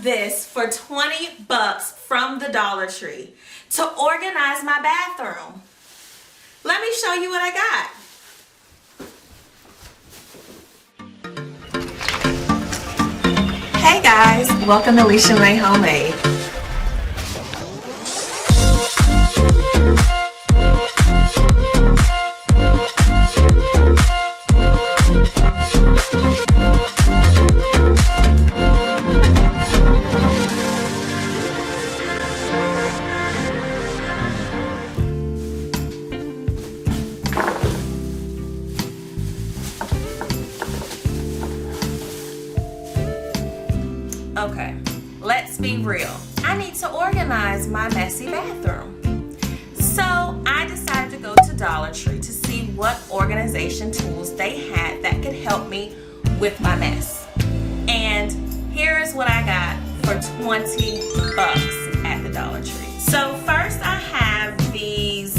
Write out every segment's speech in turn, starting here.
this for 20 bucks from the Dollar Tree to organize my bathroom. Let me show you what I got. Hey guys, welcome to LichaMae Homemade. Okay, let's be real. I need to organize my messy bathroom. So I decided to go to Dollar Tree to see what organization tools they had that could help me with my mess. And here is what I got for 20 bucks at the Dollar Tree. So first I have these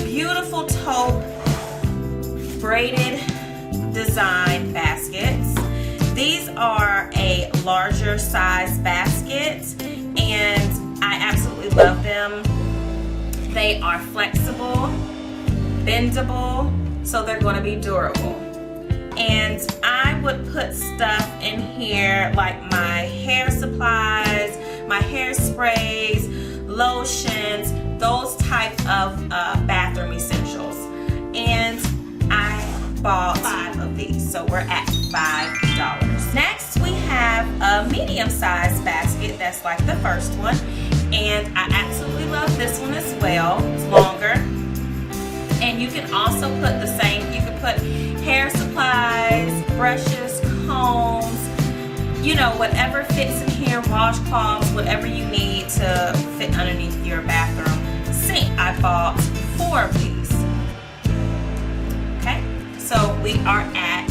beautiful taupe braided design baskets. These are a larger size basket and I absolutely love them. They are flexible, bendable, so they're going to be durable. And I would put stuff in here like my hair supplies, my hairsprays, lotions, those type of bathroom essentials. And I bought 5 of these, so we're at $5. Next we have a medium-sized basket that's like the first one, and I absolutely love this one as well. It's longer, and you can also put the same, you can put hair supplies, brushes, combs, you know, whatever fits in here, washcloths, whatever you need to fit underneath your bathroom sink. I bought 4 of these. Okay, so we are at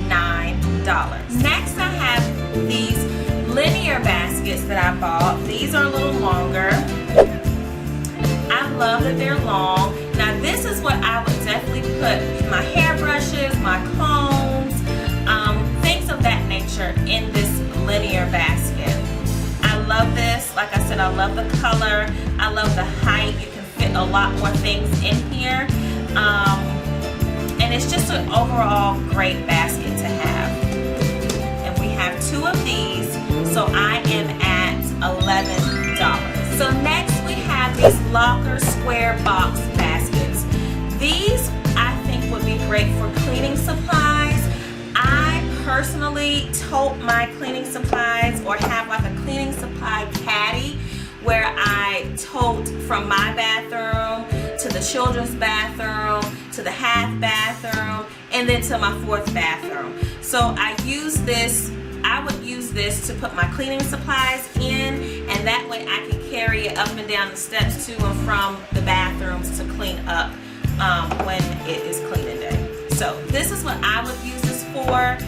$9. Next I have these linear baskets that I bought. These are a little longer. I love that they're long. Now this is what I would definitely put my hairbrushes, my combs, things of that nature in this linear basket. I love this. Like I said, I love the color. I love the height. You can fit a lot more things in here. And it's just an overall great basket to have. And we have 2 of these, so I am at $11. So next we have these locker square box baskets. These I think would be great for cleaning supplies. I personally tote my cleaning supplies or have like a cleaning supply caddy where I tote from my bathroom to the children's bathroom to the half bathroom and then to my 4th bathroom. So I would use this to put my cleaning supplies in, and that way I can carry it up and down the steps to and from the bathrooms to clean up when it is cleaning day. So this is what I would use this for.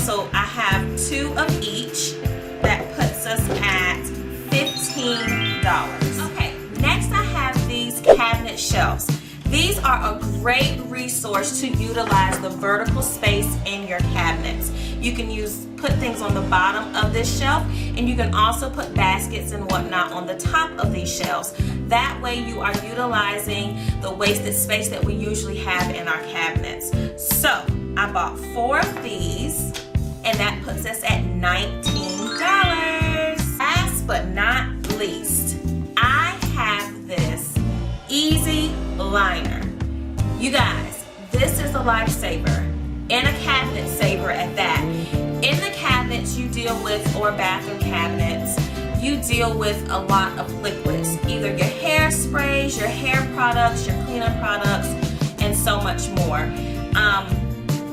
So I have 2 of each. That puts us at $15. Okay, next I have these cabinet shelves. These are a great resource to utilize the vertical space in your cabinets. You can put things on the bottom of this shelf, and you can also put baskets and whatnot on the top of these shelves. That way you are utilizing the wasted space that we usually have in our cabinets. So I bought 4 of these, and that puts us at $19. Last but not least, I have this easy liner. You guys, this is a lifesaver and a cabinet saver at that. In the cabinets you deal with, or bathroom cabinets, you deal with a lot of liquids, either your hairsprays, your hair products, your cleanup products, and so much more.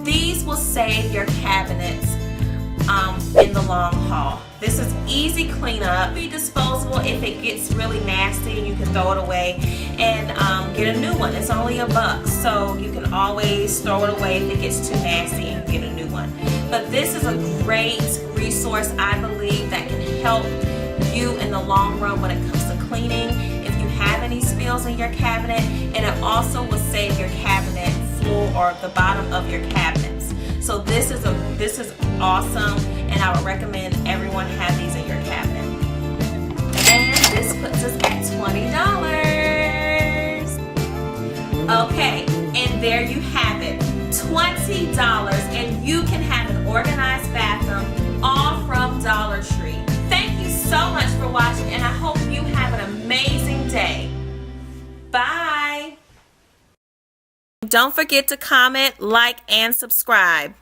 These will save your cabinets in the long haul. This is easy cleanup, be disposable if it gets really nasty, and you can throw it away and get a new one. It's only $1, so you can always throw it away if it gets too nasty and get a new one. But this is a great resource, I believe, that can help you in the long run when it comes to cleaning. If you have any spills in your cabinet, and it also will save your cabinet floor or the bottom of your cabinets. So this is awesome, and I would recommend everyone everyone have these in your cabinet. And this puts us at $20. Okay, and there you have it, $20, and you can have an organized bathroom all from Dollar Tree. Thank you so much for watching, and I hope you have an amazing day. Bye. Don't forget to comment, like, and subscribe.